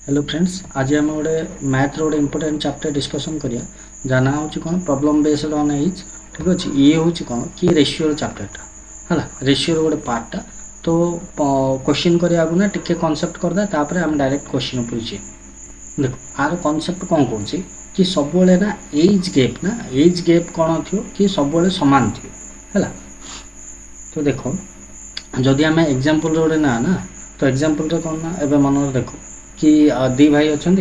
Hello friends, आज आम गोटे math road important chapter discussion करिया जाना हूँ कौन प्रॉब्लम बेस्ड ऑन एज। ठीक अच्छे, ये हूँ कौन कि रेशियो चैप्टरटा है रेशियो गोटे पार्टा। तो क्वेश्चन करिया आगु ना टिके कॉन्सेप्ट करदे तापर हम डायरेक्ट क्वेश्चन उपजे। देखो आर कॉन्सेप्ट कौन कौन कि सब ना एज गैप कौन थी कि सब सामान थी है। तो देखो जदि आम एग्जांपल गोटे ना तो एग्जांपल कौन ना एबे मन देखो कि दी भाई अच्छा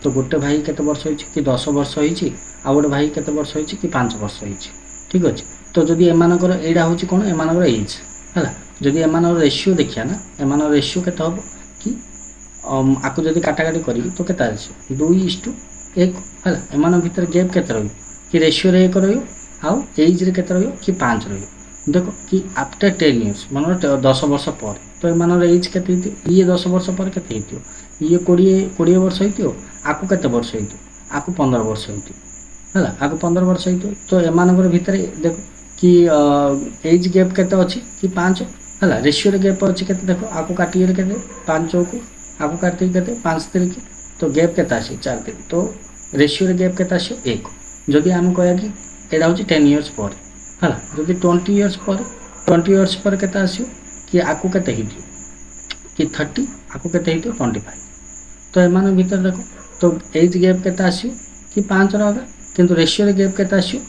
तो गोटे भाई केते वर्ष होइछि कि 10 वर्ष होइछि आ गोटे भाई केते वर्ष होइछि कि 5 वर्ष होइछि। ठीक अच्छे, तो जदि एमानकर एडा होछि कोन एमानकर एज है। जदि एमानकर रेशियो देखिया ना एमानकर रेशियो केते हबो कि आकु जदि काटाकाटी करी तो केते आछि 2:1 है। एमान भितर गैप केते रहयो कि रेशियो रे 1 रहयो आउ एज रे केते रहयो कि 5 रहयो। देखो कि आफ्टर 10 इयर्स मन 10 वर्ष पर तो एमानकर एज केते ये 10 वर्ष पर केते हेतियो ये 20 वर्ष होइतियो आकु केते वर्ष होइतियो आकु 15 वर्ष होइतियो है। आकु 15 वर्ष होइतियो तो एमानकर भितर देखो कि एज गैप केते अछि कि 5 है। रेशियो रे गैप अछि केते देखो आकु काटिए केते 5 को आकु काटि केते 5 तरीके तो गैप केते आसी 4 दिन तो रेशियो रे गैप केते आसी 1। जदि हम कहया कि एडा होछि 10 इयर्स पर है। जदि 20 इयर्स पर केते आसियो कि आकु केते हितियो कि 30 आकु केते हितियो 25। तो एमान भीतर देखो तो एज गैप केते आसियो कि 5 रहबा किंतु रेशियो रे गैप केते आसियो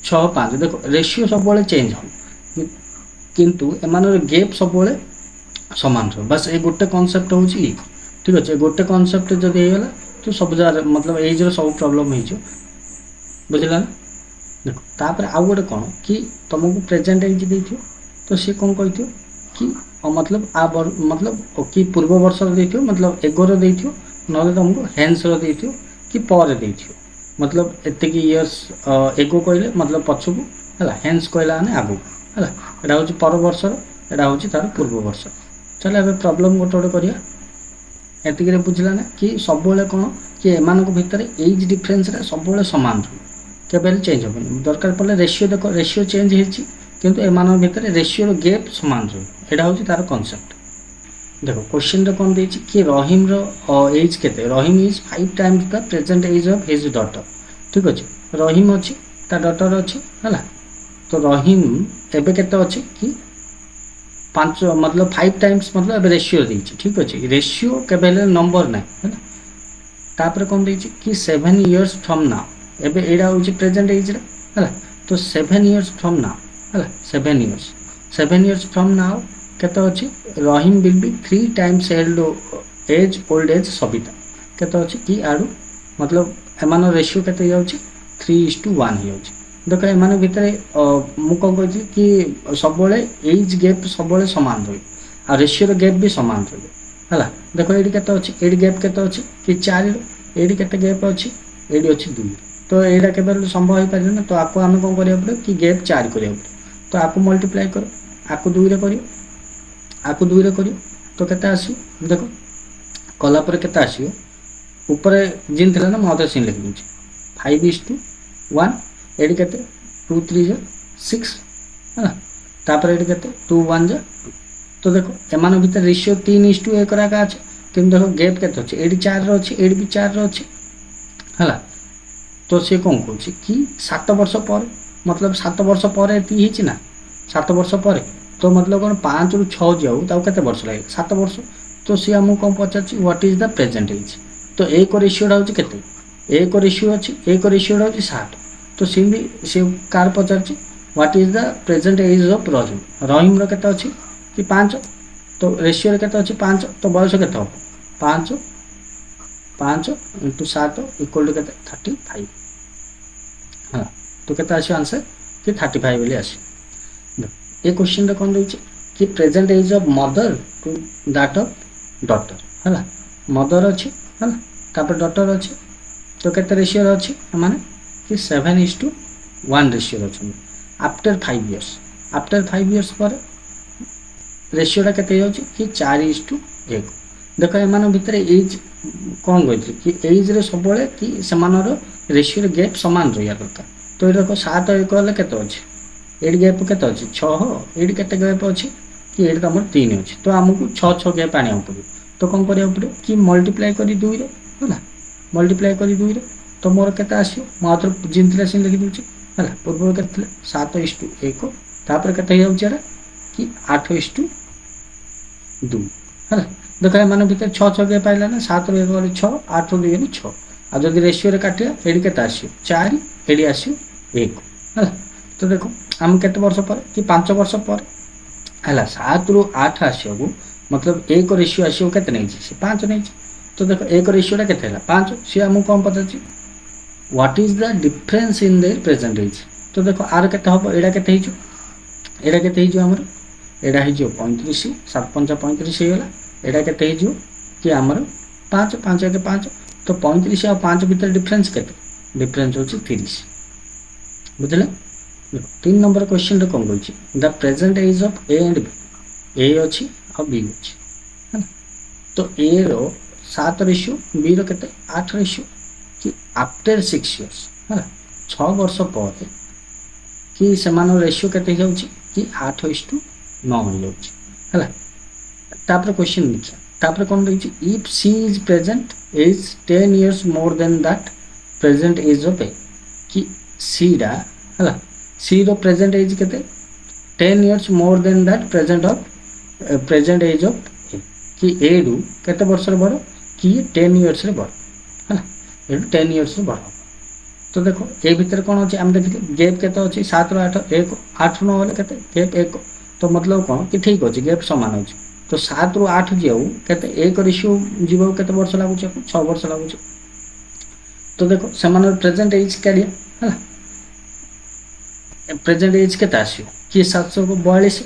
6 5। देखो रेशियो सब बेले चेंज हो किंतु एमान गैप सब बेले समान रहो। बस ए गोटे कांसेप्ट होची। ठीक अच्छे, गोटे कांसेप्ट जदि हेगला तो सब जगह मतलब एज रो सब प्रॉब्लम हो बुझला ना। देखो तापर आउ गोटे कौन कि तुमको प्रेजेंट एज देथियो तो सी कौन कहथियो कि मतलब मतलब कि पूर्व वर्ष देथियो मतलब 11 देथियो नले तुमको हेन्स रो देथियो कि पर देथियो मतलब एते कि इयर्स एगो कहले मतलब पछकु है हेन्स कहला ने आगु है। एटा होची पर वर्ष एटा होची तार पूर्व वर्ष। चल एबे प्रॉब्लम गोटे गोटे करिया एतिक रे बुझला ना कि सब बेले कौन कि एमान भितर एज डिफरेंस रे सब बेले समान रही केबेल चेंज होबनी दरकार पड़े रेशियो देखो रेशियो चेंज होची किंतु एमान भितर रेशियो गैप समान रही एटा होची तार कांसेप्ट। देखो क्वेश्चन रे कौन देछि कि रहीम रो एज केते Rahim is 5 times the present age of his daughter. ठीक अछि, रहीम अछि ता डॉटर अछि हला। तो रहीम एबे केते अछि कि 5 मतलब 5 टाइम्स मतलब रेशियो देछि। ठीक अछि, रेशियो केबेले नंबर नै है। तापर कौन देछि कि 7 इयर्स फ्रॉम नाउ एबे एडा होछि प्रेजेंट एज रे है। तो 7 इयर्स फ्रॉम नाउ है 7 इयर्स फ्रॉम नाउ केते अछि Rahim will be 3 times old age Sabita केते अछि कि आडू मतलब एमान रेशियो केते जाउछि 3:1 हो जाउछि। देखो एमान भितर मु कौन कहछि कि सब बेले एज गैप सब बेले समान रही आ रेशियो रो गैप भी समान रही है। देखो एडी केते अछि एडी गैप केते अछि कि 4 एडी केते गैप अछि एडी अछि 2 तो एडा केबे संभव हो पारे ना। तो आपको हम कौन करिया पड़े कि गैप 4 करिया पड़े तो आपको मल्टीप्लाई करो आपको 2 रे करियो आपको 2 रे करियो तो केते आसी देखो कला पर केते आसीयो ऊपर जिन थिला ना मते सिन लिख दूची 5:1 एडी केते 2 3 जा 6 है। तापर एडी केते 2 1 जा तो देखो एमान भीतर रेशियो 3:1 राका अछि किंतु देखो गैप केते अछि एडी 4 रो अछि एडी भी 4 रो अछि हला। तो से कौन कहछि कि 7 वर्ष पर मतलब 7 वर्ष पर एती हिछि ना 7 वर्ष पर तो मतलब कौन 5 रु 6 जाऊ ताऊ केते वर्ष लागे 7 वर्ष। तो सी हमको कौन पचाछि what is the present age तो ए को रेशियो होछि केते ए को रेशियो अछि ए को रेशियो होछि 60 तो सी भी से कार पचाछि what is the present age of Rahim Rahim रो केते अछि कि 5 तो रेशियो रे केते अछि 5 तो बयस केते हो 5 5 * 7 = केते 35 हां। तो केते आसी आंसर कि 35 बोली आसी। ये क्वेश्चन रे कौन देछि कि present age of mother to that of daughter है। मदर अछि है तापर डॉटर अछि तो केते रेशियो अछि माने कि 7:1 रेशियो अछि आफ्टर 5 इयर्स पर रेशियो केते होछि कि 4:1। देखो एमान भितर एज कौन कहथि कि एज रे सब बेले कि समानर रेशियो गैप समान रहिया दरकार। तो ये देखो 7 1 ले केते अछि एडी गैप केते अछि 6 एडी केते गैप अछि कि एडी तमर 3 अछि तो हमकु 6 6 गैप आनिया पड़ियो तो कौन करिया पड़े कि मल्टीप्लाई करी 2 रे है मल्टीप्लाई करी 2 रे तो मोर केते आसियो मात्र जिंतले से लिखि दूची है पूर्व केते 7:1 तापर केते हो जाउची कि 8:2 है देख एम भर 6 गए पाइला ना 7 रू 1 गले 6 8 रू 2 गले 6 आ जब रेशियो रे काटिया एडी केते आसियो 4 एडी आसियो 1 है तो देखो आम केते वर्ष पर कि 5 वर्ष पर है 7 रू 8 आसियो मतलब 1 रेशियो आसियो केते नहीं से 5 नहीं तो देखो 1 रेशियो केते है 5 सी आम कौन पचार what is the difference in their present age तो देखो आर केते हम एडा केते एडा केते हमर एडा हो 35 7 5 35 होगा एडा केते हो कि आमर 5 5 1 5 तो 35 और 5 भीतर डिफरेंस केते डिफरेंस होची 30 बुझले 3 नंबर क्वेश्चन रे कोन कहछि the present age of A and B A अछि और बी अछि है तो ए रो 7 रेशियो बी रो केते 8 रेशियो कि आफ्टर 6 इयर्स है 6 वर्ष पर कि समान रेशियो केते जाउछि कि 8:9 हो जाउछि है तापर क्वेश्चन लिखिया तापर कोन दैछि if C is present age 10 years more than that present age of A कि सी रा है सी रो प्रेजेंट एज केते 10 years more than that present age of A कि ए रू केते वर्ष रे बड़ कि 10 इयर्स रे बड़ है ए 10 इयर्स रे बड़ तो देखो ए भीतर कौन अच्छे आम देखिए गैप केते अच्छी 7 रू 8 1 8 रू 9 गले केते गैप 1 तो मतलब कौन कि ठीक अच्छे गैप समान अच्छे तो 7 रू 8 जाऊ केते 1 रेशियो जीव केते वर्ष लागु 6 वर्ष लागु तो देखो समान प्रेजेंट एज काढिया है प्रेजेंट एज केते आसियो कि 742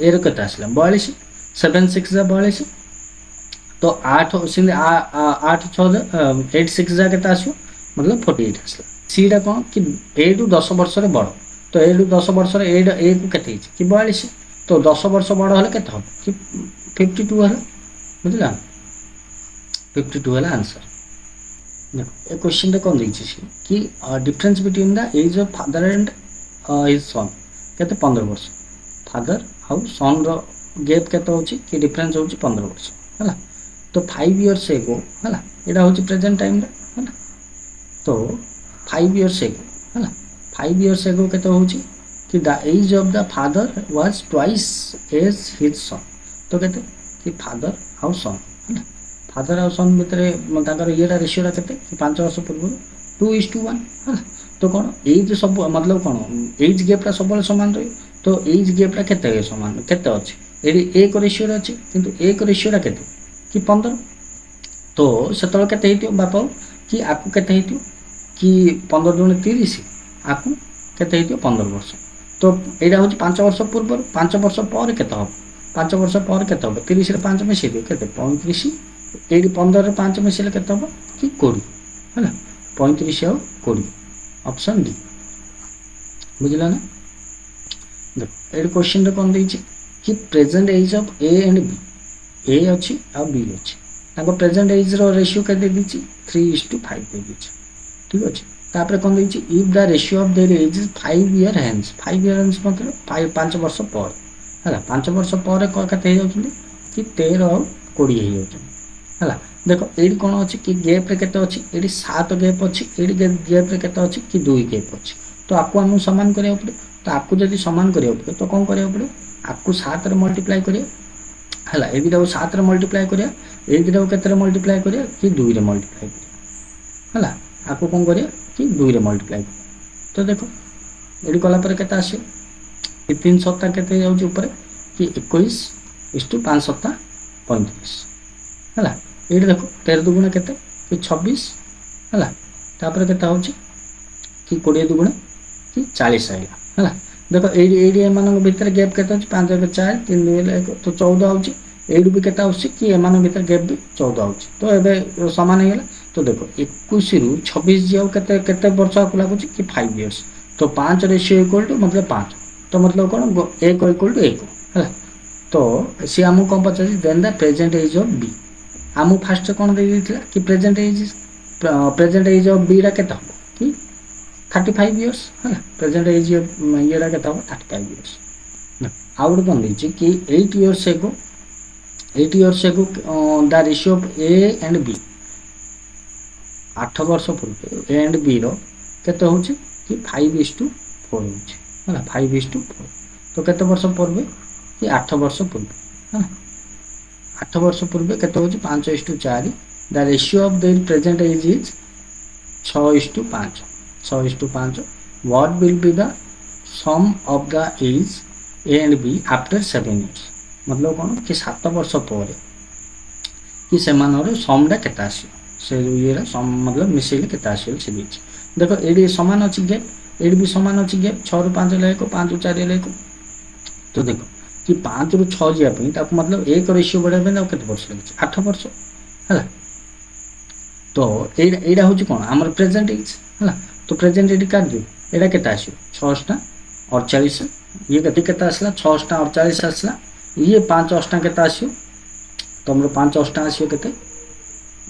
ए रो केते आसला 42 7 6 जा 42 तो 8 सिंधे 8 6 8 6 जा केते आसियो मतलब 48 आसला सी टा कौन कि ए टू 10 वर्ष रे बड़ तो ए टू 10 वर्ष रे ए को केते कि 42 तो 10 वर्ष बड़ हले केते हो कि 52 हले बुझला 52 हले आंसर देखो ए क्वेश्चन रे कोन दैछि कि difference between the age of father and his son केते 15 वर्ष फादर हाउ सन रो गैप केते होछि कि डिफरेंस होछि 15 वर्ष हला तो 5 इयर्स एगो हला एडा होछि प्रेजेंट टाइम रे हला तो 5 इयर्स एगो है 5 इयर्स एगो केते होछि कि the age of the father was twice age his son तो केते कि फादर हाउ सन है फादर हाउ सन भितरे ताकर येडा रेशियो केते कि 5 वर्ष पूर्व 2:1 है तो कोन एज सब मतलब कोन एज गैप रा सब समान रही तो एज गैप रा केते समान केते अछि एडी 1 रेशियो अछि किंतु 1 रेशियो रा केते कि 15 तो सेतल केते हेतियो बापा कि आकु केते हेतियो कि 15 दुणे 30 आकु केते हेतियो 15 वर्ष तो एडा होछि 5 वर्ष पूर्व 5 वर्ष पर केते हो 5 वर्ष पर केते हो 30 रे 5 मिसि दियो केते 35 एडी 15 रे 5 मिसिले केते हो कि 20 है ना 35 और 20 ऑप्शन डी बुझला ना देखो एडी क्वेश्चन रे कोन दैछि कि present age of A and B A अछि आ बी अछि ताको प्रेजेंट एज रो रेशियो के दे दिछि 3:5 दे दिछि ठीक अछि तापर कोन दैछि if the ratio of their age is 5 year hence 5 year hence मतलब 5 वर्ष पर हला 5 वर्ष पर कते हो जाउछली कि 13 और 20 हो जाउछ हला देखो एडी कोन अछि कि गैप रे केते अछि एडी 7 गैप अछि एडी गैप रे केते अछि कि 2 गैप अछि तो आपको हम समान करियो पड़े तो आपको जदी समान करियो पड़े तो कोन करियो पड़े आपको 7 रे मल्टीप्लाई करियो हला ए दिटा 7 रे मल्टीप्लाई करिया ए दिटा केते रे मल्टीप्लाई करिया कि 2 रे मल्टीप्लाई करिया हला आपको कोन करिया कि 2 रे मल्टीप्लाई तो देखो एडी कला पर केते आसे 3 सप्ताह केते जाउची ऊपर कि 21:5 सप्ताह 35 हला एडी देखो 13 दुगुना केते कि 26 हला तापर केते होची कि 20 दुगुना कि 40 आइला हला देखो एडी एमान भीतर गैप केते होची 5 1 4 3 2 1 तो 14 होची एडी भी केते होची कि एमान भीतर गैप भी 14 होची तो एबे समान हेला तो देखो 21 रु 26 जाओ केते केते वर्ष को लागु कि 5 इयर्स तो 5 रेशियो इक्वल टू मतलब 5 तो मतलब कोन 1 इक्वल टू 1 है तो सी हमु कोन पचासी then the present age of B हमु फास्ट कोन दे दिथिला कि प्रेजेंट एज ऑफ बी रा केते हो कि 35 इयर्स है प्रेजेंट एज ये रा केते हो 35 इयर्स आउट कोन दिछि कि 8 years ago 8 years ago the ratio of A and B 8 वर्ष पूर्व ए एंड बी रो केते होची कि 5:4 होची ହେଲା 5:4 तो केते वर्ष पूर्व कि 8 वर्ष पूर्व है 8 वर्ष पूर्व केते होची 5:4 the ratio of their present age is 6:5 6:5 what will be the sum of the age A and B after 7 years मतलब कोन कि 7 वर्ष पर कि से मानर समडा केते आसी से ये सम मतलब मिसेले केते आसी से बीच देखो एडी समान अछि गैप एडी भी समान अछि गैप 6 रु 5 लेको 5 रु 4 लेको तो देखो कि 5 रु 6 जिया पई ताको मतलब एक रेशियो बढ़ा पे केते वर्ष लागे 8 वर्ष हला तो एडा होची कोन हमर प्रेजेंट एज हला तो प्रेजेंट एडी काट दे एडा केते आसी 6 टा 48 ये केते आसला 6 टा 48 आसला ये 5 8 केते आसी तमरो 5 8 आसी केते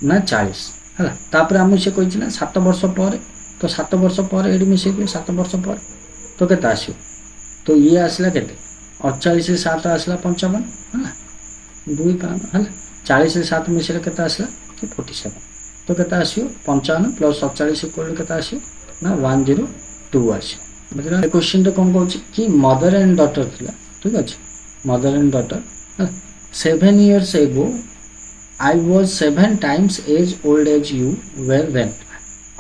ना 40 है तापर आम से कही ना 7 वर्ष पर तो 7 वर्ष पर ये मिसे 7 वर्ष पर तो केते आसो तो ये आसला केते 48 7 आसला 55 है 2 5 है 40 7 मिसे केते आसला कि 47 तो केते आसो 55 प्लस 47 इक्वल केते आसो ना 102 आसो बुझला क्वेश्चन तो कौन कहूँ कि मदर एंड डॉटर थिला ठीक अच्छे mother and daughter 7 years ago I was 7 times as old as you were then.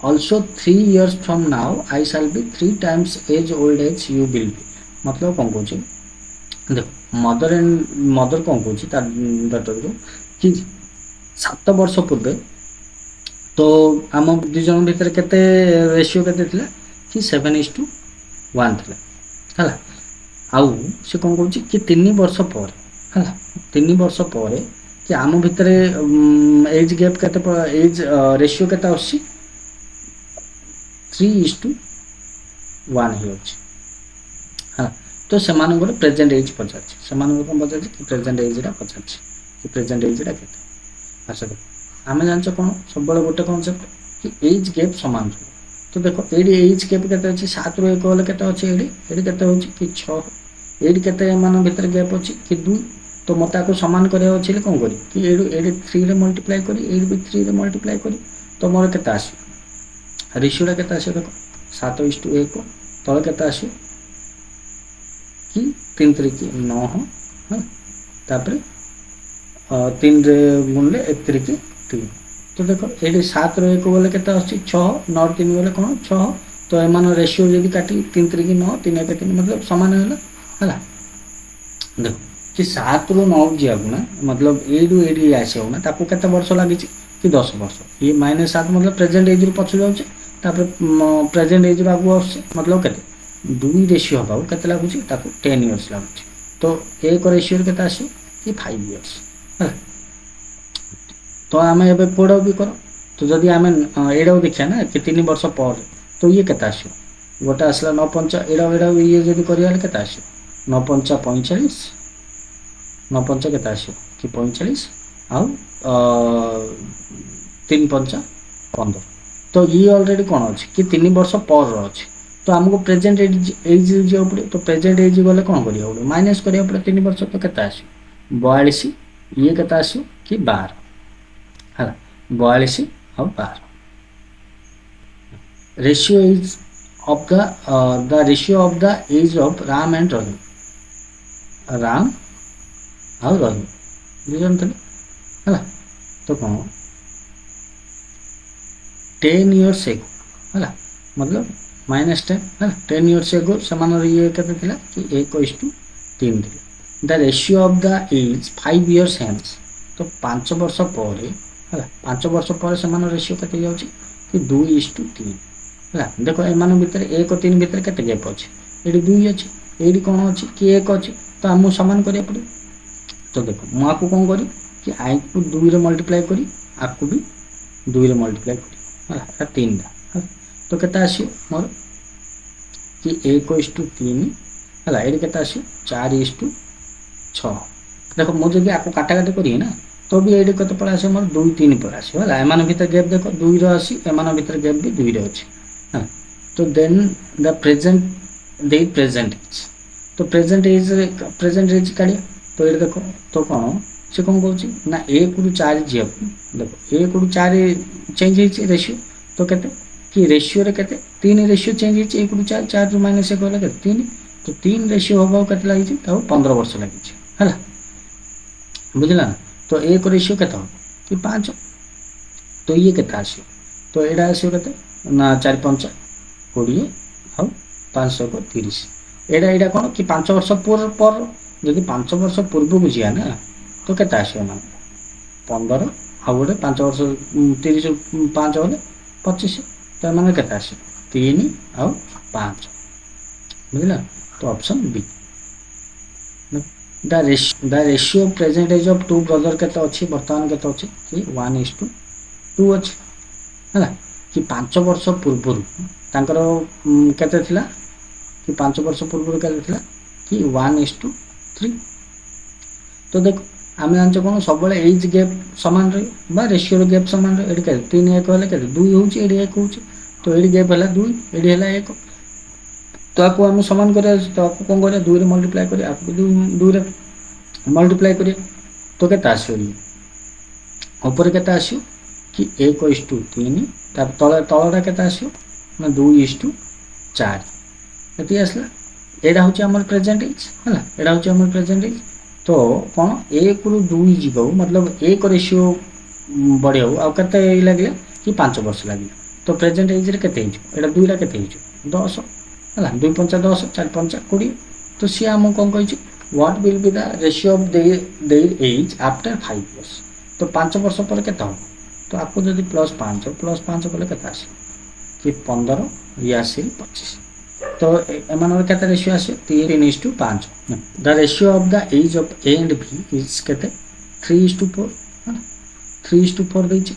Also 3 years from now I shall be 3 times as old as you will be. मतलब कौन कहूँ देखो mother कौन कहूँ तार डॉटर को कि 7 वर्ष पूर्वे तो आम दु जन भितर केते रेशियो केते थिला कि 7:1 थिला हला आउ से कौन कहूँ कि 3 वर्ष पर हला 3 वर्ष पर कि आम भितर एज गैप केते एज रेशियो केते आसी 3:1 हो हाँ तो से प्रेजेंट एज पचार से पचार कि प्रेजेंट एजटा पचार कि प्रेजेंट एजटा के अच्छा आम जान कौन सब गोटे कनसेप्ट कि एज गैप सामान तो देखो ये एज गैप केते अछि 7 रु 1 गले केते अछि एडी केते होछि कि 6 एडी केते मान भितर गैप अछि कि 2 तो मत को सामान करा अच्छे कौन करी कि एडी 3 रे मल्टीप्लाई करी एडी भी 3 रे मल्टीप्लाई करी तो मोर केते आसी रेशियोटा केते आसी देखो 7:1 तले केते आसी कि 3 3 9 हां तापर 3 रे गुणले 1 3 3 तो देखो एडी 7 रे 1 गले केते आसी 6 9 3 गले कोन 6 तो एमान रेशियो जदी काटी 3 3 9 3 1 3 मतलब समान होला देखो कि 7 रु 9 जिया ना मतलब एडू एडी आसे ना ताको केते वर्ष लागि कि 10 वर्ष ये -7 मतलब प्रेजेंट एज रु पछ जाउछ तापर प्रेजेंट एज रु आगु आसे मतलब केते 2 रेशियो हबाउ केते लागुची ताको 10 इयर्स लागुची तो एक रेशियो केते आसे कि 5 इयर्स तो आमे एबे कोड भी करो तो जदी आमे एडा देखिया ना कि 3 वर्ष पर तो ये केते आसे गोटा आसला 9 5 एडा ये जदी करिया केते आसे 9 5 45 9 5 केते आसो कि 45 आउ 3 5 15 तो ये ऑलरेडी कौन अच्छे कि 3 वर्ष पर अच्छे तो हमको प्रेजेंट एज जो पड़े तो प्रेजेंट एज गले कौन करिया पड़े माइनस करिया पड़े 3 वर्ष तो केते आसो 42 ये केते आसो कि 12 है 42 और 12 ratio is of the ratio of the age of Ram and Rahim Ram और रहीम बुझन है तो कौन 10 इयर्स एगो है मतलब -10 है 10 इयर्स एगो समान ये केते थिला कि 1:3 थिला the ratio of the age 5 years hence तो 5 वर्ष पर है 5 वर्ष पर समान रेशियो केते जाउची कि 2:3 है देखो एमान भीतर 1 और 3 भीतर केते गैप अछि एडी 2 अछि एडी कोन अछि कि 1 अछि तो हमु समान करिया पड़े तो देखो मु आपको कौन करी कि आई को 2 रे मल्टीप्लाई करी आपको भी 2 रे मल्टीप्लाई करी है 3 दा तो केते आसी मोर कि 1:3 है एडी केते आसी 4:6 देखो मु जदी आपको काटा काटी करी ना तो भी एडी केते पड़ आसे मोर 2 3 पड़ आसे है एमान भीतर गैप देखो 2 रे आसी एमान भीतर गैप भी 2 रे अछि है तो देन द प्रेजेंट एज तो प्रेजेंट एज काढिया तो ये देखो तो कौन से कौन कौन ना 1 रु 4 झील देख 1 रु 4 चेंज हो रेसीो तो केते कि रेसीो रे केते 3 रेसीो चेंज हो 1 रु 4 4 रु माइनस 1 गला 3 तो 3 रेसीो हम केते लागि 15 वर्ष लागि है बुझला ना तो 1 रेसीो केते हो कि 5 तो ये केते आसी तो एडा आसी केते ना 4 5 20 और 500 को 30 एडा एडा कोन कि 5 वर्ष पर जदि 5 वर्ष पूर्व को जिया ना तो केते आसी ना 15 आ गोटे 5 वर्ष 30 5 होले 25 तो माने केते आसी 3 और 5 बुझला तो option B the ratio present age of two brother केते अछि वर्तमान केते अछि कि 1:2 अछि हैला कि 5 वर्ष पूर्व तांकर केते थिला कि 5 वर्ष पूर्व केते थिला कि 1:3 तो देखो आम जानते कौन सब एज गैप सामान रही बा रेशियो गैप सामान रही ये 3 1 हेल्ले के 2 हो 1 हो तो ये गैप है 2 ये है 1 तो आपको आम सामान कर तो आपको कौन कर 2 मल्टीप्लाई कर 2 मल्टीप्लाई कर तो के ऊपर के आसो कि 1:3 तलटा के आसो ना 2:4 ये आसला एटा हूँ आम प्रेजेंट एज है एटा हूँ आम प्रेजेंट एज तो कौन 1 रु 2 जीव मतलब 1 रेशियो बढ़े आते लगे कि 5 वर्ष लगे तो प्रेजेंट एज रे केते एटा 2 रा केते 10 है 2 5 10 4 5 20 तो सी आम कौन कही what will be the ratio of their age after 5 years तो 5 वर्ष पर केते हो तो आपको जब +5 कले केते आसे कि 15 या 25 तो एमानर केते रेशियो आसे 3:5 the ratio of the age of A and B is केते 3:4 है 3:4 देछि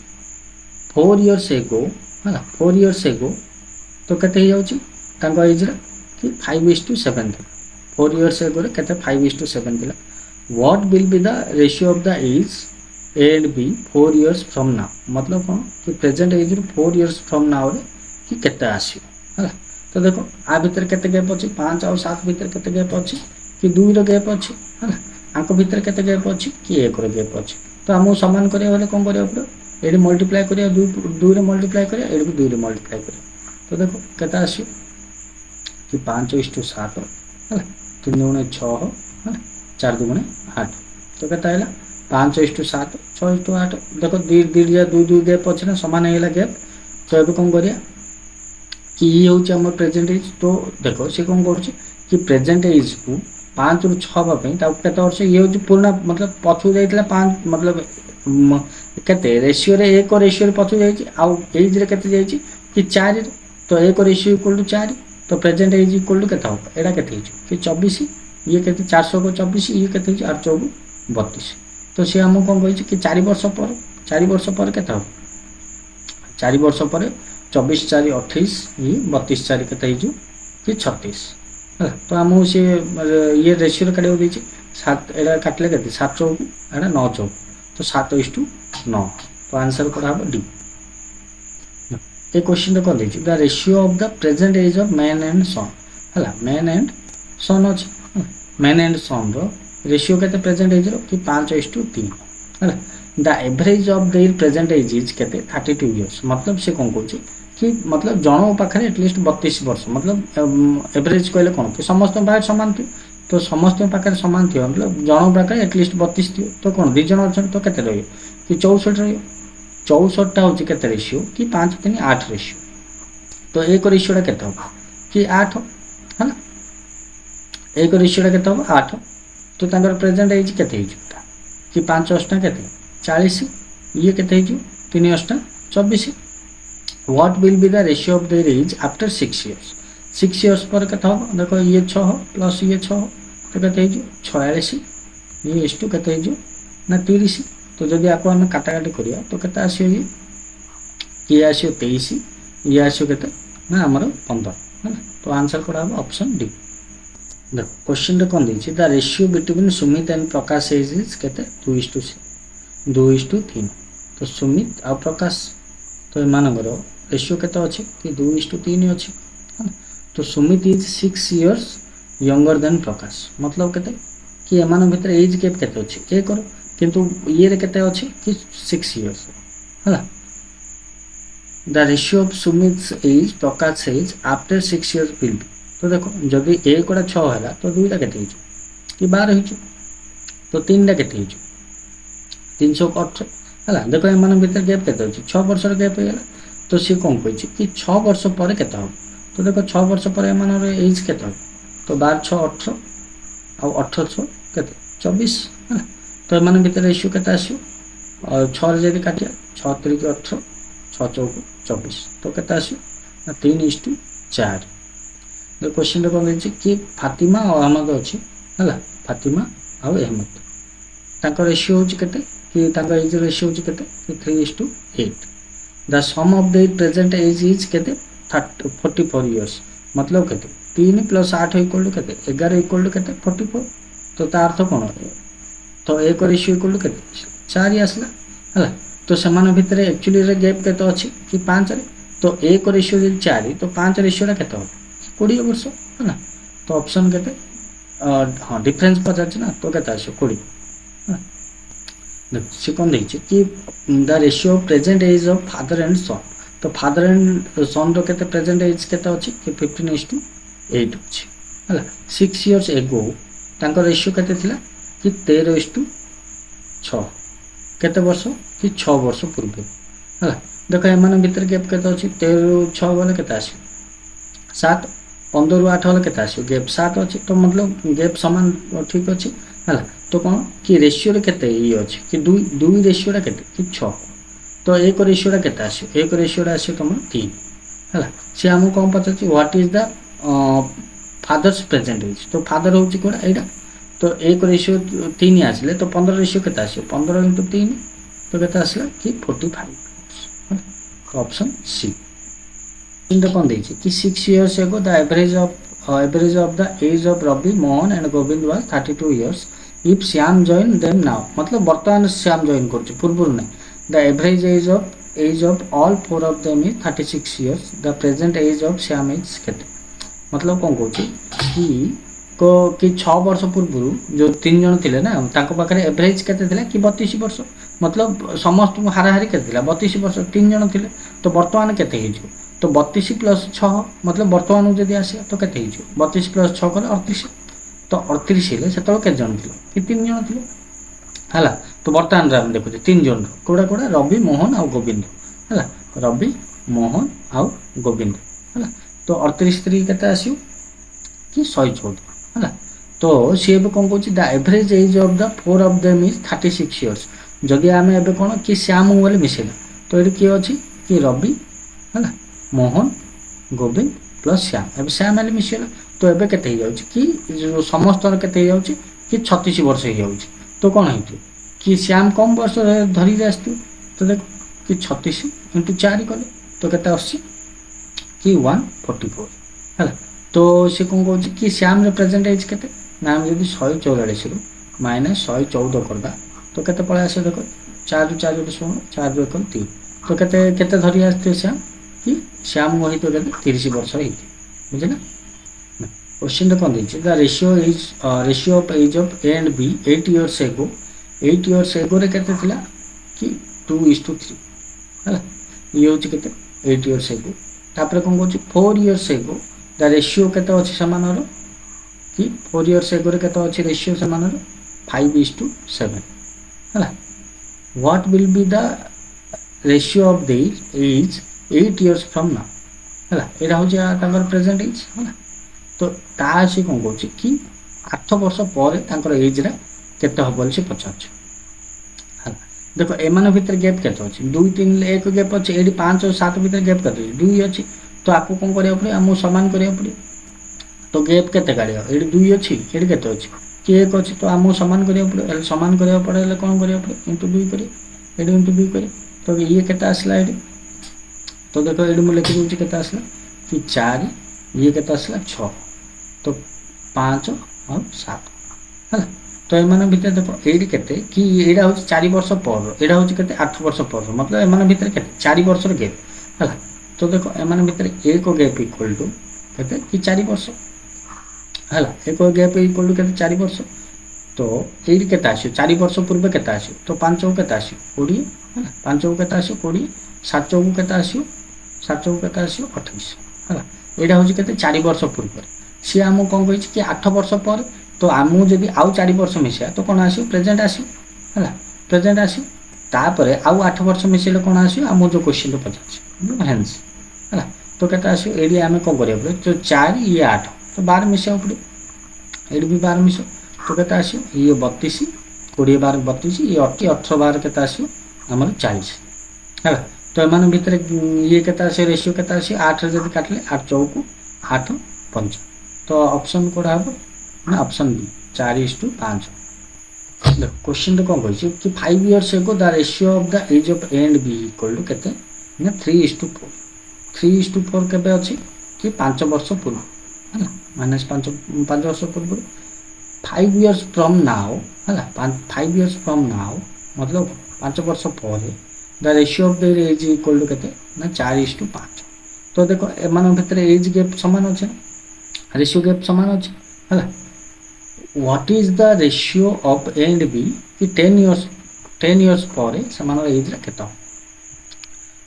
4 इयर्स एगो है 4 इयर्स एगो तो केते हो जाउछि तांको एज रे कि 5:7 4 इयर्स एगो रे केते 5:7 दिला what will be the ratio of the age A and B 4 years from now मतलब कौन कि प्रेजेंट एज रे 4 इयर्स फ्रॉम नाउ रे कि केते आसीयो है तो देखो आ भीतर केते गैप अछि 5 और 7 भीतर केते गैप अछि कि 2 रो गैप अछि है आंको भीतर केते गैप अछि कि 1 रो गैप अछि तो हमहु समान करिया वाले कोन करिया पड़ो एडी मल्टीप्लाई करिया 2 रे मल्टीप्लाई करिया एडी 2 रे मल्टीप्लाई करिया तो देखो केते आसीयो कि 5:7 है 3 गुणे 6 है 4 गुणे 8 तो केते आइला 5:7 6:8 देखो 2 गैप अछि ना समान हेला गैप तो अब कोन करिया कि ये हूँ आम प्रेजेंट एज तो देखो सी कौन कर कि प्रेजेंट एज को 5 रु 6 के वर्ष ये हूँ पुराना मतलब पछू जाइए 5 मतलब केते रेशियो रे 1 रेशियो रे पछू जाइए आउ एज रे केते जाइए कि 4 तो 1 रेशियो इक्वल टू 4 तो प्रेजेंट एज इक्वल टू केते हो एटा केते कि 24 ये केते 400 को 24 ये केते 8 32 तो सी हम कौन कही कि 4 वर्ष पर केते हो 4 वर्ष पर 24 4 28 ये 32 4 केते कि 36 है तो आम से ये रेशियो काटिया देछि 7 एडा काटले केते 7 चौक एडा 9 चौक तो 7:9 तो आंसर कोड हम डी ए क्वेश्चन को देछि the ratio of the present age of man and son हला मैन एंड सन अछि मैन एंड सन रो रेशियो केते प्रेजेंट एज रो कि 5:3 हला the average of their present age is केते 32 इयर्स मतलब से कोन कहछि कि मतलब जन पाखे एटलिस्ट 32 वर्ष मतलब एवरेज कहले कौन कि समस्त पाखे सामान थी तो समस्त पाखे सामान थी मतलब जन पाखे एटलिस्ट 32 थी तो कौन 2 जन अच्छा तो केते रही कि 64 रही 64 हूँ केते रेशियो कि 5:3 8 रेशियो तो 1 रेशियो केते हो कि 8 है ना 1 रेशियो केते हो 8 तो तांकर प्रेजेंट एज केते हिजता कि 5 8 केते 40 ये केते हिजो 3 8 24 what will be the ratio of their age after 6 years 6 years पर केते हो देखो ये 6 प्लस ये 6 तो केते हिजो 46 ये इस टू केते हिजो ना 30 तो जदि आपको हम काटाकाटी करिया तो केते आसियो ये आसियो 23 ये आसियो केते ना हमर 15 है तो आंसर कोड हम ऑप्शन डी देखो क्वेश्चन रे कोन दैछि the ratio between Sumit and Prakash age is केते 2:3 तो सुमित और प्रकाश तो एमानकर रेशियो केते अछि कि 2:3 अछि तो Sumit is 6 years younger than Prakash मतलब केते कि एमान भीतर एज गैप केते अछि 1 किंतु ये केते अछि कि 6 इयर्स हला the ratio of Sumit age Prakash age after 6 years will be तो देखो जदि ए कोडा 6 हैला तो दुईटा केते हिजो कि 12 हिजो तो तीनटा केते हिजो 318 हला देखो एमान भीतर गैप केते अछि 6 वर्ष र गैप हैला तो सी कोन कहछि कि 6 वर्ष पर केते हो तो देखो 6 वर्ष पर एमान एज केते हो तो 12 6 18 आ 18 6 केते 24 हला तो एमान भीतर रेशियो केते आसियो और 6 रे जदि काटिया 6 3 18 6 चौक 24 तो केते आसियो ना 3:4 तो क्वेश्चन रे कोन देछि कि फातिमा और अहमद अछि हला फातिमा और अहमद तांको रेशियो होछि केते कि तांको एज रेशियो होछि केते 3:8 the sum of the present age is केते 44 इयर्स मतलब केते 3 + 8 इक्वल टू केते 11 इक्वल टू केते 44 तो ता अर्थ कोन तो एक रेशियो इक्वल टू केते 4 आसला हला तो समान भितर एक्चुअली रे गैप केते अछि कि 5 रे तो एक रेशियो जे 4 तो 5 रेशियो रा केते हो 20 वर्ष हला तो ऑप्शन केते हां डिफरेंस पचाछ ना तो केते आसो 20 से कौन देखिए कि the ratio of present age of father and son तो फादर एंड सन रो केते प्रेजेंट एज केते अछि कि 15:8 अछि हला 6 इयर्स एगो तांको रेशियो केते थिला कि 13:6 केते वर्ष कि 6 वर्ष पूर्व हला देखो एमान भीतर गैप केते अछि 13 6 वाला केते आसी 7 15 रु 8 वाला केते आसी गैप 7 अछि तो मतलब गैप समान ठीक अछि हला तो कौन कि रेशियो रे केते ई अछि कि दुई रेशियो रा केते कि 6 तो एक रेशियो रा केते आसी एक रेशियो रा आसी तुम 3 हला से हमु कोन पछछि what is the father's present age तो फादर होछि कोडा एडा तो एक रेशियो 3 आसले तो 15 रेशियो केते आसी 15 * 3 तो केते आसला कि 45 option C in the cone देछि कि 6 years ago the average of the age of Ravi Mohan and Govind was 32 years if Shyam join them now मतलब वर्तमान श्याम जॉइन करछि पूर्व नै the average age of all four of them is 36 years the present age of Shyam is केते मतलब कोन कहछि कि 6 वर्ष पूर्व जो तीन जन थिले ना ताको पाखरे एवरेज केते थिला कि 32 वर्ष मतलब समस्त हाराहारी केते थिला 32 वर्ष तीन जन थिले तो वर्तमान केते हिजो तो 32 + 6 मतलब वर्तमान जदि आसे तो केते हिजो 32 + 6 करे 38 तो 38 हेले सेतो के जन थिले कि तीन जन थिले हला तो वर्तमान रे हम देखु तीन जन कोडा कोडा रवि मोहन और गोविंद हला रवि मोहन और गोविंद हला तो 38 3 केते आसियो कि 114 हला तो सी एबे कोन कहछि the average age of the four of them is 36 years जदि आमे एबे कोन कि श्याम वाले मिसेला तो एडी की अछि कि रवि हला मोहन गोविंद प्लस श्याम एबे श्याम वाले मिसेला तो एबे केते हो जाउछि कि जो समस्त केते हो जाउछि कि 36 वर्ष हो जाउछि तो कोन हेतु कि श्याम कम वर्ष धरि आस्तु तो देखो कि 36 * 4 कले तो केते आछि कि 144 हला तो से कोन कहछि कि श्याम रे प्रेजेंट एज केते नाम जदि 144 रु माइनस 114 करबा तो केते पळे आसे देखो 4 * 4 = 16 4 * 1 3 तो केते केते धरि आस्ते श्याम कि श्याम वही तो केते 30 वर्ष हेति बुझिना क्वेश्चन रे कोन देछि the ratio of age of A and B 8 years ago 8 years एगो रे केते थिला कि 2:3 हला ये होछि केते 8 इयर्स एगो तापर कोन कहछि 4 इयर्स एगो द रेशियो केते अछि समानर कि 4 इयर्स एगो रे केते अछि रेशियो समानर 5:7 हला what will be the ratio of the age 8 years from now हला एरा हो जा तांकर प्रेजेंट एज हला तो ता से कोन कहछि कि 8 वर्ष पर तांकर एज रे केते होबल से पचाछ हला देखो एमान भीतर गैप केते अछि 2 3 1 गैप अछि एडी 5 और 7 भीतर गैप केते 2 अछि तो आपको कोन करिया पड़े हमु समान करिया पड़े तो गैप केते काढिया एडी 2 अछि एडी केते अछि कि 1 अछि तो हमु समान करिया पड़े एल समान करिया पड़े ले कोन करिया पड़े इनटू 2 करिया एडी इनटू 2 करिया तो ये केते आसला एडी तो देखो एडी मु लिखि दूची केते आसला कि 4 ये केते आसला 6 तो 5 और 7 हला तो एमान भीतर देखो एडी केते कि एडा हो 4 वर्ष पर एडा हो केते 8 वर्ष पर मतलब एमान भीतर केते 4 वर्ष रे गैप हला तो देखो एमान भीतर एक गैप इक्वल टू केते कि 4 वर्ष हला एक गैप इक्वल टू केते 4 वर्ष तो ये केते आसो 4 वर्ष पूर्व केते आसो तो 5 चौक केते आसो 20 है 5 चौक केते आसो 20 7 चौक केते आसो 7 चौक केते आसो 28 है एटा हूँ केते 4 वर्ष पूर्व सी आम कौन कही कि 8 वर्ष पर तो आमू जदि आउ 4 वर्ष मिसा तो कौन आसो प्रेजेंट आसो है प्रेजेंट आसो तापर आउ 8 वर्ष मिसेले कौन आसो आम जो क्वेश्चन पचार हेन्स है तो केते आसो एडी आम कौन करिया पड़े तो 4 ये 8 तो 12 मिसा पड़े एडी भी 12 मिसा तो केते आसो ये 32 20 12 32 ये 18 12 केते आसो हमर 40 है तो एमान भितर ये केते आसो रेशियो केते आसो 8 रे जदि काटले 8 चौक 8 5 तो ऑप्शन कोडा हो ना ऑप्शन बी 4:5 देखो क्वेश्चन तो कौन कही कि 5 years ago the ratio of the age of A and B equal to केते ना 3:4 3:4 केबे अछि कि 5 वर्ष पूर्व है माइनस 5 वर्ष पूर्व 5 years फ्रॉम नाउ है 5 years फ्रॉम नाउ मतलब 5 वर्ष पर the ratio of the age equal to केते ना 4:5 तो देखो एमान भितर एज गैप समान अछि रेशियो गैप समान अछि है what is the ratio of A and B कि 10 years पर समान एज रे केते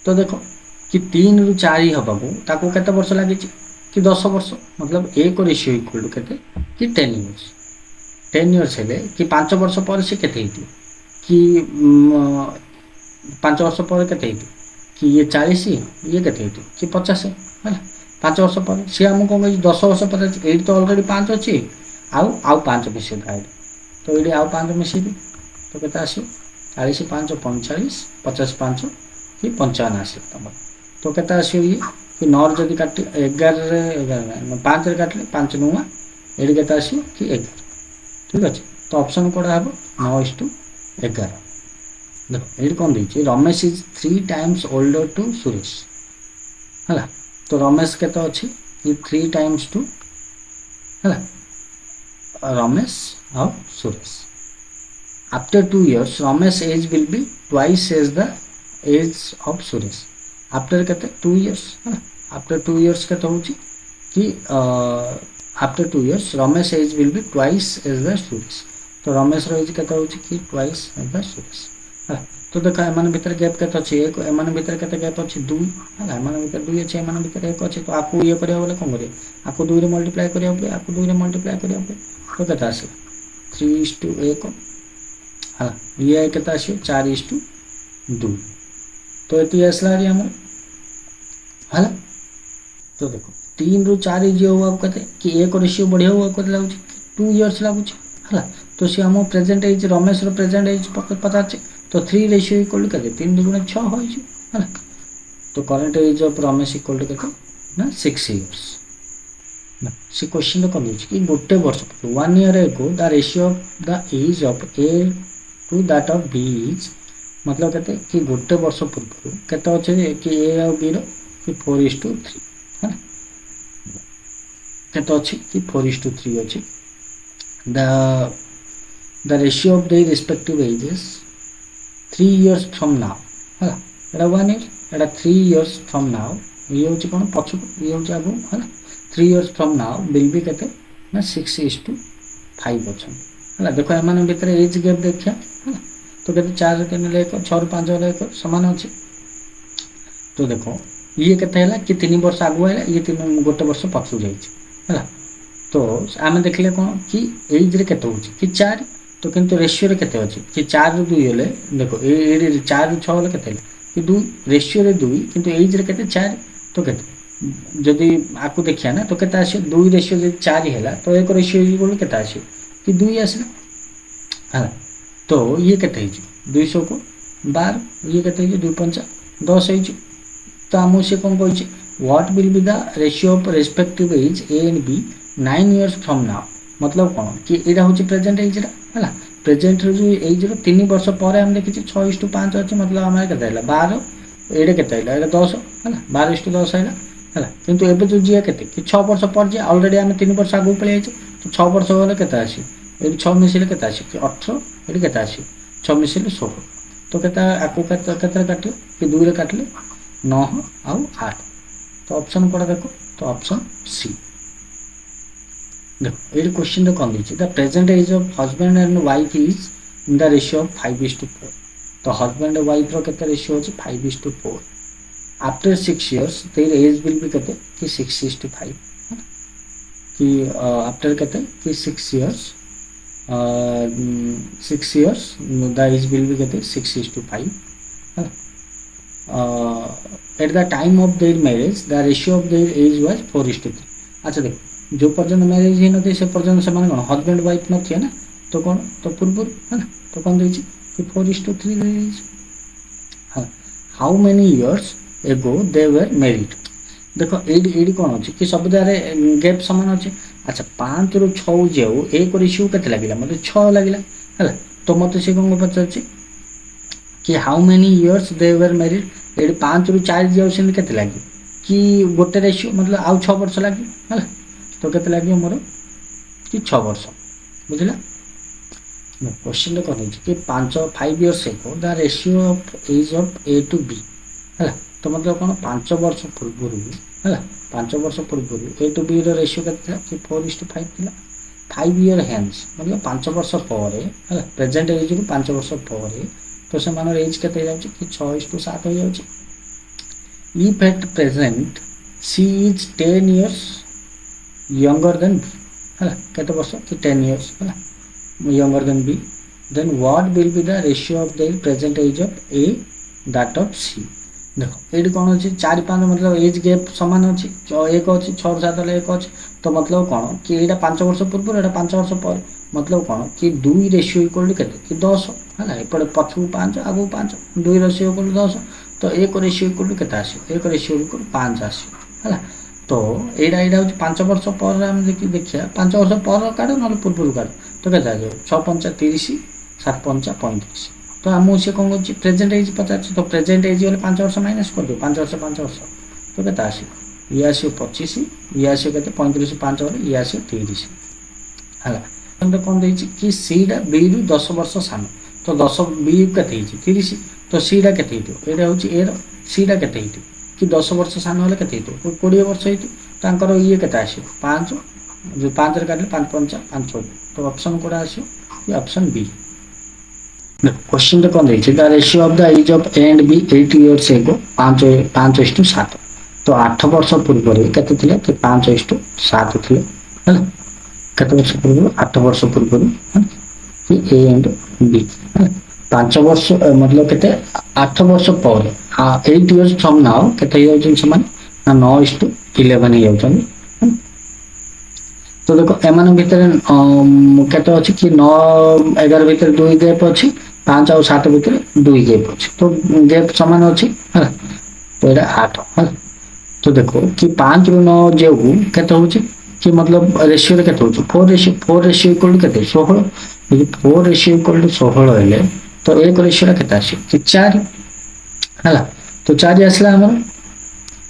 तो देखो कि 3 रु 4 हबाबू ताको केते वर्ष लागि कि 10 वर्ष मतलब एक रेशियो इक्वल टू केते कि 10 years 10 years हेले कि 5 वर्ष पर से केते हितु कि 5 वर्ष पर केते हितु कि ये 40 ये केते हितु कि 50 है 5 वर्ष पर सी हम कोन 10 वर्ष पर एट तो ऑलरेडी 5 अछि आउ 5 मिसे दाइ तो एडी आउ 5 मिसे तो केते आसी 40 5 45 50 5 कि 55 आसी तम तो केते आसी ये कि 9 जदि काट 11 रे 11 5 रे काटले 5 नुवा एडी केते आसी कि 11 ठीक अछि तो ऑप्शन कोडा हबो 9:11 देखो एडी कोन दैछि Ramesh is 3 times older to Suresh हला तो रमेश केते अछि कि 3 times to हला रमेश और Suresh after 2 years Ramesh age will be twice age the age of Suresh after केते 2 years आफ्टर 2 years केते होछि कि after 2 years Ramesh age will be twice age the Suresh तो रमेश रो एज केते होछि कि ट्वाइस एज द सुरेश तो देखो एमान भीतर गैप केते अछि एक एमान भीतर केते गैप अछि 2 हला एमान भीतर 2 अछि एमान भीतर 1 अछि तो आपको ये करिया बोले कोन करिया आपको 2 रे मल्टीप्लाई करिया बोले आपको 2 रे मल्टीप्लाई करिया बोले तो केते आसे 3:1 हला ये केते आसे 4:2 तो एती आसला रे हम हला तो देखो 3 रु 4 जे हुआ केते कि एक रेशियो बढ़िया हुआ केते लागु 2 years लागु हला तो से हम प्रेजेंट एज रमेश रो प्रेजेंट एज पता छै तो 3 रेशियो इक्वल टू केते 3 दुगुणे 6 होय छै है तो current age of Ramesh equal to केते ना 6 years ना से क्वेश्चन तो कम कि गोटे वर्ष 1 year ago the ratio of the age of A to that of B is मतलब केते कि गोटे वर्ष पूर्व केते अछि कि ए और बी रो कि 4:3 है केते अछि कि 4:3 अछि the ratio of the respective ages 3 years from now है एटा 1 year Etah 3 years from now ये होची कोन पछु ये होची आगु है 3 years from now will be केते ना 6:5 अछि है देखो एमान भीतर एज गैप देखिया है तो केते 4 रे 3 ले 6 रे 5 ले समान अछि तो देखो ये केते हैला कि 3 वर्ष आगु हैला ये 3 गोटे वर्ष पछु जाई छै है तो आमे देखले कोन कि एज रे केते होची कि 4 तो किंतु रेशियो रे केते अछि कि 4 रु 2 हेले देखो ए 4 रु 6 हेले केते कि 2 रेशियो रे 2 किंतु एज रे केते 4 तो केते जदी आकु देखिया ना तो केते आसी 2 रेशियो जे 4 हेला तो एक रेशियो इक्वल केते आसी कि 2 आसला हां तो ये केते हिजि 200 को 12 ये केते हिजि 2 5 10 हिजि तो हमो से कोन कहै छै what will be the ratio of respective age A and B 9 years from now मतलब कोन कि एटा होची प्रेजेंट एज रा हला प्रेजेंट रे जो एज रो 3 वर्ष पर हम देखि 6:5 अछि मतलब हमरा केते हैला 12 एडे केते हैला एटा 10 हला 12:10 हैला हला किंतु एबे जो जिया केते कि 6 वर्ष पर जे ऑलरेडी हम 3 वर्ष आगु पळे आछि तो 6 वर्ष होले केते आसी एबे 6 मिसिले केते आसी कि 18 एडे केते आसी 6 मिसिले 16 तो केते आकु केते काटियो कि 2 रे काटले 9 और 8 तो ऑप्शन कोडा देखो तो ऑप्शन सी देखो ये क्वेश्चन कौन दीजिए the present age of husband and wife is in the ratio of 5:4 तो हस्बैंड वाइफ रो केते रेशियो अछि 5:4 after 6 years their age will be केते कि 6:5 कि आफ्टर केते कि 6 years 6 years the age will be केते 6:5 at the time of their marriage the ratio of their age was 4:3 अच्छा देखो जो पर्यंत मैरिज ही नथी से पर्यंत से माने कोन हस्बैंड वाइफ नथी ना तो कोन तो पूर्व है ना तो कोन देछि कि 4:3 देछि हां how many years ago they were married देखो एडी एडी कोन अछि कि सब जारे गैप समान अछि अच्छा 5 रु 6 जेउ एक रेशियो केते लागिला मते 6 लागिला हला तो मते से कोन पचाछि कि how many years they were married एडी 5 रु 4 जेउ से केते लागि कि गोटे रेशियो मतलब आउ 6 वर्ष लागि हला तो केते लागि मोर कि 6 वर्ष बुझिला क्वेश्चन रे कोन कि 5 years ago the ratio of age of A to B हला तो मतलब कोन 5 वर्ष पूर्व है 5 वर्ष पूर्व ए टू बी रेशियो के 4:5 थिला 5 इयर हेन्स मतलब 5 वर्ष पर है प्रेजेंट एज को 5 वर्ष पर तो से मान एज के कि 6:7 हो जाउची if at present C is 10 years younger than B है केते वर्ष कि 10 इयर्स है younger than B then what will be the ratio of the present age of A that of C देखो ये कौन अच्छी 4-5 मतलब एज गैप सामान अच्छी एक अच्छी 6-7 एक अच्छी तो मतलब कौन कि यहाँ 5 वर्ष पूर्व यहाँ 5 वर्ष पर मतलब कौन कि 2 रेशियो इक्वल टू 10 है एपटे पछू 5 आगू 5 2 रेशियो इक्वल टू 10 तो एक रेशियो इक्वल टू के एक रेशियो इक्वल 5 है तो यहाँ यहाँ हूँ 5 वर्ष पर देखिए 5 वर्ष पर काढ़ ना पूर्व काढ़ तो के 6×5 30 7×5 35 तो आम से कौन कर प्रेजेंट एज पचार तो प्रेजेंट एज गले 5 वर्ष माइनस कर दो 5 वर्ष तो के ये आसो 25 ये आसो के 35 5 ये आसो 30 है कौन दे कि सीटा बी रु 10 वर्ष सान तो 10 बी के 30 तो सीटा के यहाँ हूँ ए सीटा के कि 10 वर्ष सान हेल्ले के 20 वर्ष होकर ये के 5 जो 5 काटे 5×5 5 तो ऑप्शन कौटा आसो ये ऑप्शन बी क्वेश्चन तो कौन देखिए the ratio of the age of A and B 8 years ago 5:7 तो 8 वर्ष पूर्व केते थिले कि 5:7 थिले हला केते वर्ष पूर्व 8 वर्ष पूर्व कि ए एंड बी 5 वर्ष मतलब केते 8 वर्ष पर 8 इयर्स फ्रॉम नाउ केते हो जन समान 9:11 हे हो तो देखो एमान भीतर केते अछि कि 9 11 भीतर 2 गैप अछि 5 और 7 भीतर 2 गैप अछि तो गैप समान अछि है तो एटा 8 है तो देखो कि 5 रु 9 जेउ केते होछि कि मतलब रेशियो रे केते होछि 4 रेशियो इक्वल टू केते 16 यदि 4 रेशियो इक्वल टू 16 हेले तो एक रेशियो रे केते आसी कि 4 हला तो 4 आसला हमर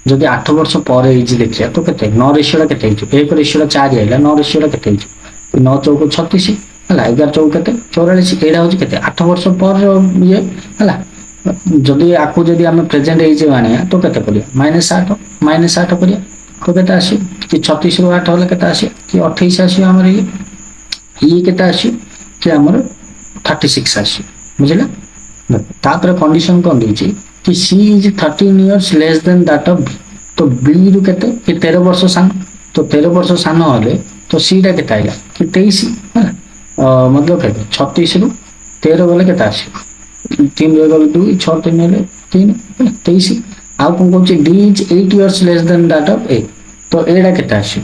जदि 8 वर्ष पर एज देखिया तो केते 9 रेशियो रे केते एक रेशियो रे 4 आइला 9 रेशियो रे केते 9 चौक 36 है 11 चौक केते 44 एडा होछि केते 8 वर्ष पर ये है जदि आपको जदि आम प्रेजेंट एज आने तो केते करिया -8 करिया तो केते आसी कि 36 रु 8 होले केते आसी कि 28 आसी हमर ये केते आसी कि हमर 36 आसी बुझिला तापर कंडीशन कोन दैछि कि C is 13 years less than that of B तो बी रु केते कि 13 वर्ष सान तो 13 वर्ष सान होले तो सी टा केते आइला कि 23 है मतलब केते 36 रु 13 गले केते आसी 3 गले 2 6 3 हेले 3 23 आ कोन कहूची D is 8 years less than that of A तो एडा केते आसी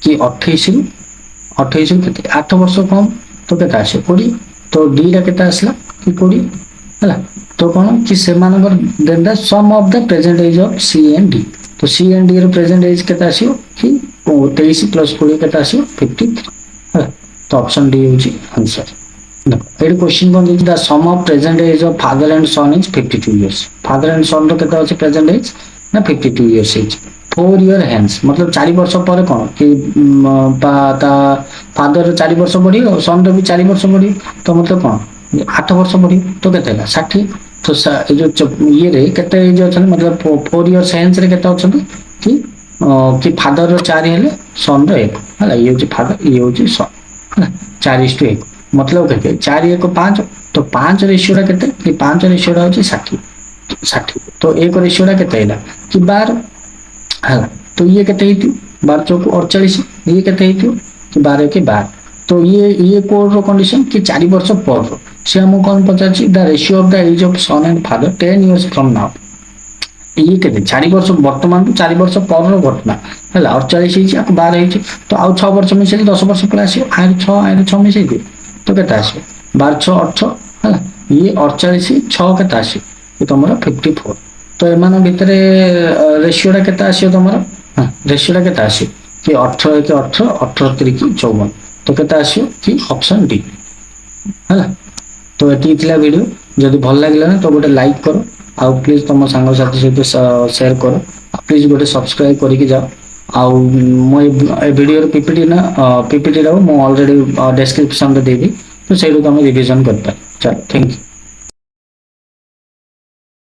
कि 28 रु केते 8 वर्ष कम तो केते आसी 20 तो डी रा केते आसला कि 20 है तो कौन कि सेमानकर then the sum of the present age of C and D तो सी एंड डी रो प्रेजेंट एज केते आसीयो कि 23 प्लस 20 केते आसीयो 53 है तो ऑप्शन डी होची आंसर देखो एड क्वेश्चन कोन the sum of present age of father and son is 52 years father and son रो केते अछि प्रेजेंट एज ना 52 इयर्स एज 4 ईयर हेन्स मतलब 4 वर्ष पर कोन कि फादर 4 वर्ष बढ़ी और सन रो भी 4 वर्ष बढ़ी तो मतलब कोन 8 वर्ष बढ़ी तो केते 60 तो जो ये रे केते एज अछन मतलब 4 इयर्स हेन्स रे केते अछन कि कि फादर रो 4 हेले सन रो 1 हला ये होची फादर ये होची सन हला 4:1 मतलब केते 4:1 5 तो 5 रेशियो रा केते कि 5 रेशियो रा होची 60 तो 1 रेशियो रा केते हैला कि 12 हला तो ये केते हेतु 12 चौक 48 ये केते हेतु कि 12 के 12 तो ये कोड रो कंडीशन कि 4 वर्ष पर रो से हम कोन पचाची the ratio of the age of son and father 10 years from now ये केते 4 वर्ष वर्तमान तो 4 वर्ष पर घटना है 48 ହେଇଛି ଆକୁ 12 ହେଇଛି ତ ଆଉ 6 ବର୍ଷ ମିଶେଇଲେ 10 ବର୍ଷ ପଳେଇ ଆସିବ ଆଇରେ 6 ମିଶେଇ ଦିଅ ତ କେତେ ଆସିବ 12 6 18 ହେଲା ଇଏ 48 6 କେତେ ଆସିବ ଏ ତମର 54 ତ ଏମାନଙ୍କ ଭିତରେ ରେସିଓଟା କେତେ ଆସିବ ତମର ରେସିଓଟା କେତେ ଆସିବ କି 18 କି 18 18 3 କି 54 ତ କେତେ ଆସିବ କି ଅପସନ ଡି ହେଲା ତ ଏତିକି ଥିଲା ଭିଡ଼ିଓ ଯଦି ଭଲ ଲାଗିଲା ନା ତ ଗୋଟେ ଲାଇକ୍ କର ଆଉ ପ୍ଲିଜ୍ ତମ ସାଙ୍ଗସାଥି ସହିତ ସେୟାର କର ପ୍ଲିଜ୍ ଗୋଟେ ସବସ୍କ୍ରାଇବ କରିକି ଯାଅ ଆଉ ମୁଁ ଏ ଭିଡ଼ିଓର ପିପିଟି ର ମୁଁ ଅଲରେଡି ଡେସ୍କ୍ରିପସନରେ ଦେବି ତ ସେଇଠୁ ତମେ ରିଭିଜନ କରିପାର ଚାଲ ଥ୍ୟାଙ୍କ ୟୁ